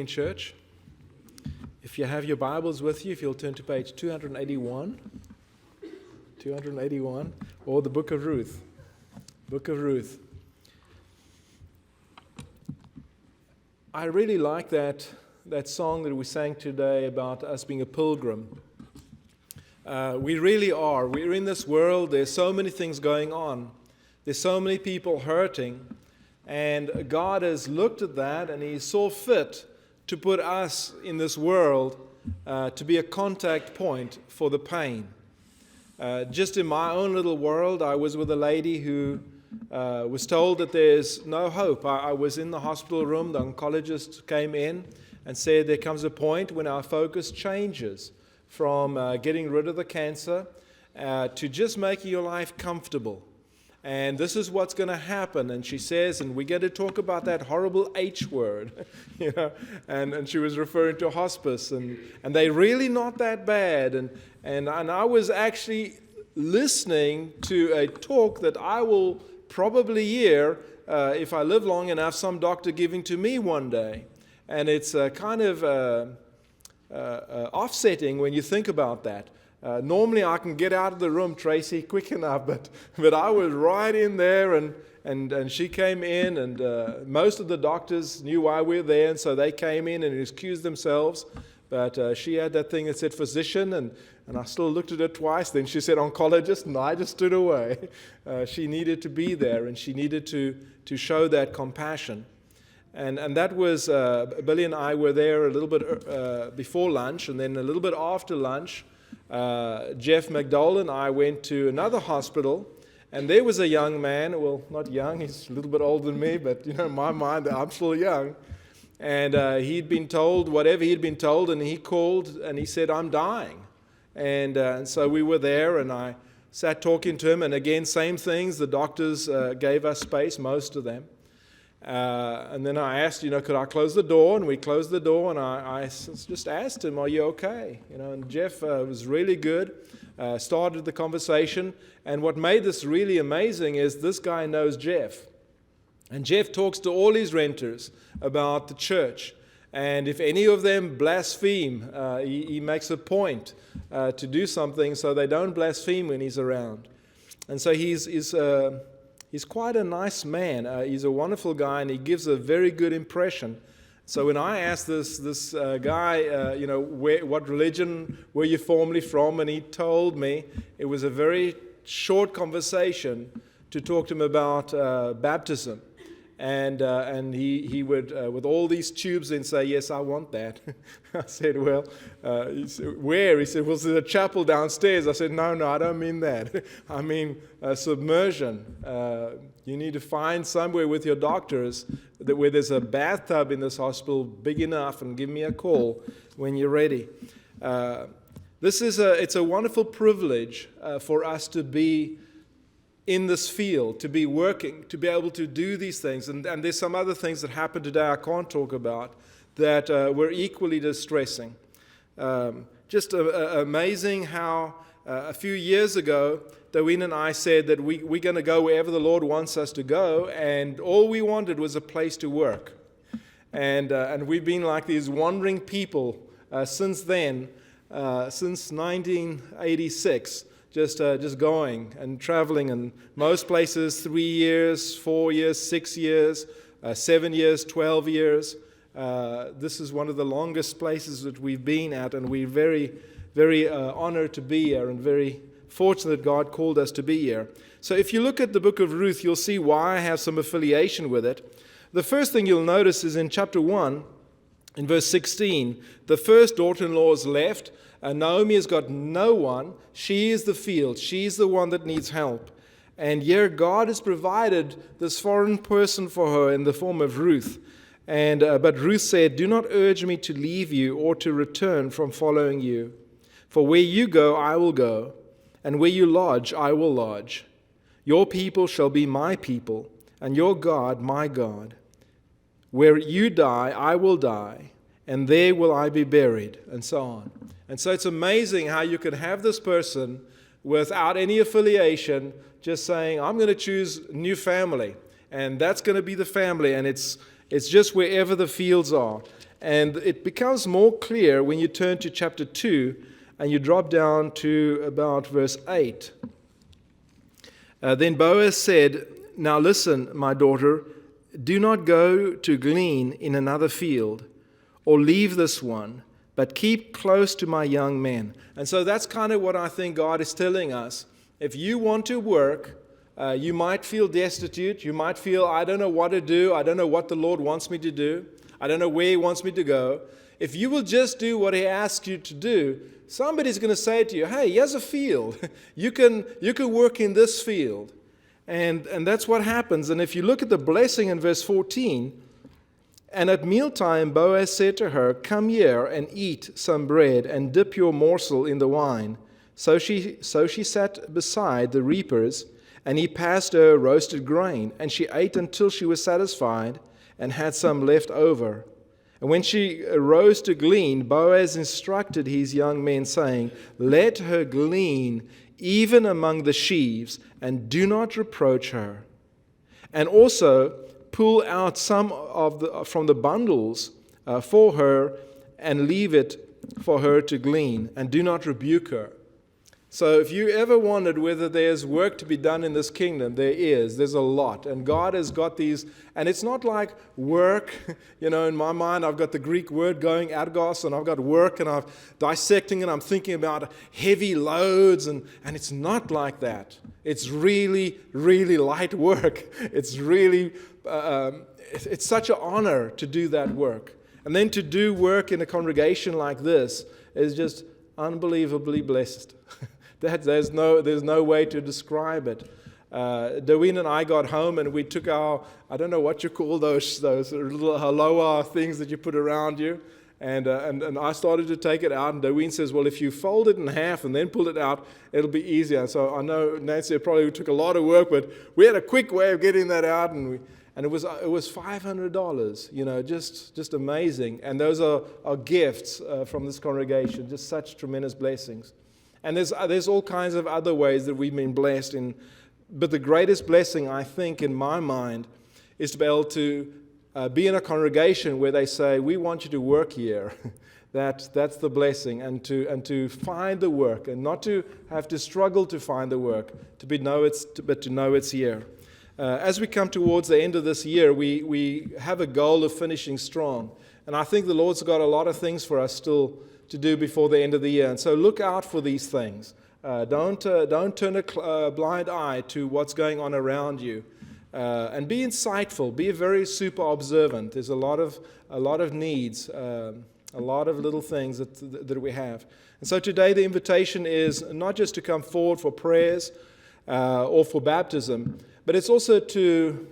evening, church. If you have your Bibles with you, if you'll turn to page 281, or the book of Ruth. Book of Ruth. I really like that song that we sang today about us being a pilgrim. We really are. We're in this world. There's so many things going on. There's so many people hurting. And God has looked at that and He saw fit to put us in this world to be a contact point for the pain. Just in my own little world, I was with a lady who was told that there's no hope. I was in the hospital room. The oncologist came in and said there comes a point when our focus changes from getting rid of the cancer to just making your life comfortable. And this is what's going to happen. And she says, and we're going to talk about that horrible H word, and she was referring to hospice, and they're really not that bad. And I was actually listening to a talk that I will probably hear, if I live long enough, some doctor giving to me one day. And it's kind of offsetting when you think about that. Normally I can get out of the room, Tracy, quick enough, but I was right in there, and she came in, and most of the doctors knew why we were there, and so they came in and excused themselves. But she had that thing that said physician, and I still looked at her twice. Then she said oncologist, and I just stood away. She needed to be there, and she needed to show that compassion. And that was, Billy and I were there a little bit before lunch, and then a little bit after lunch, Jeff McDowell and I went to another hospital, and there was a young man, well, not young, he's a little bit older than me, but in my mind, I'm still young. And he'd been told whatever he'd been told, and he called and he said, I'm dying. And so we were there, and I sat talking to him, and again, same things. The doctors gave us space, most of them. And then I asked, could I close the door? And we closed the door, and I just asked him, are you okay? And Jeff was really good, started the conversation. And what made this really amazing is this guy knows Jeff. And Jeff talks to all his renters about the church. And if any of them blaspheme, he makes a point to do something so they don't blaspheme when he's around. And so he's quite a nice man. He's a wonderful guy, and he gives a very good impression. So when I asked this guy, what religion were you formerly from, and he told me, it was a very short conversation to talk to him about baptism. And he would, with all these tubes, then say, yes, I want that. I said, well, he said, where? He said, well, there's a chapel downstairs. I said, no, I don't mean that. I mean submersion. You need to find somewhere with your doctors where there's a bathtub in this hospital big enough, and give me a call when you're ready. It's a wonderful privilege for us to be in this field, to be working, to be able to do these things. And there's some other things that happened today I can't talk about that were equally distressing. Just amazing how a few years ago, Daween and I said that we're going to go wherever the Lord wants us to go, and all we wanted was a place to work. And we've been like these wandering people since then, since 1986. Just going and traveling, and most places 3 years, 4 years, 6 years, 7 years, 12 years. This is one of the longest places that we've been at, and we're very, very honored to be here, and very fortunate God called us to be here. So if you look at the book of Ruth, you'll see why I have some affiliation with it. The first thing you'll notice is in chapter 1, in verse 16, the first daughter-in-law is left. Naomi has got no one. She is the field. She's the one that needs help. And here God has provided this foreign person for her in the form of Ruth. But Ruth said, do not urge me to leave you or to return from following you. For where you go, I will go, and where you lodge, I will lodge. Your people shall be my people, and your God, my God. Where you die, I will die, and there will I be buried, and so on. And so it's amazing how you can have this person without any affiliation just saying, I'm going to choose new family, and that's going to be the family, and it's just wherever the fields are. And it becomes more clear when you turn to chapter 2 and you drop down to about verse 8. Then Boaz said, "Now listen, my daughter, do not go to glean in another field or leave this one, but keep close to my young men." And so that's kind of what I think God is telling us. If you want to work, you might feel destitute. You might feel, I don't know what to do. I don't know what the Lord wants me to do. I don't know where He wants me to go. If you will just do what He asks you to do, somebody's going to say to you, "Hey, here's a field. You can work in this field." And that's what happens. And if you look at the blessing in verse 14, "And at mealtime Boaz said to her, 'Come here and eat some bread and dip your morsel in the wine.' So she sat beside the reapers, and he passed her roasted grain, and she ate until she was satisfied and had some left over. And when she arose to glean, Boaz instructed his young men, saying, 'Let her glean even among the sheaves, and do not reproach her. And also pull out some from the bundles for her, and leave it for her to glean, and do not rebuke her.'" So if you ever wondered whether there's work to be done in this kingdom, there is. There's a lot. And God has got these, and it's not like work. In my mind, I've got the Greek word going, ergos, and I've got work, and I'm dissecting, and I'm thinking about heavy loads, and it's not like that. It's really, really light work. It's really, it's such an honor to do that work. And then to do work in a congregation like this is just unbelievably blessed. There's no way to describe it. Deween and I got home and we took our, I don't know what you call those little haloa things that you put around you, and I started to take it out, and Deween says, "Well, if you fold it in half and then pull it out, it'll be easier." So I know Nancy, it probably took a lot of work, but we had a quick way of getting that out, and it was $500, just amazing. And those are gifts from this congregation, just such tremendous blessings. And there's all kinds of other ways that we've been blessed in. But the greatest blessing, I think, in my mind, is to be able to be in a congregation where they say, "We want you to work here." That's the blessing. And to find the work, and not to have to struggle to find the work, but to know it's here. As we come towards the end of this year, we have a goal of finishing strong. And I think the Lord's got a lot of things for us still to do before the end of the year. And so look out for these things. Don't turn a blind eye to what's going on around you. And be insightful. Be very super observant. There's a lot of needs, a lot of little things that we have. And so today the invitation is not just to come forward for prayers or for baptism, but it's also to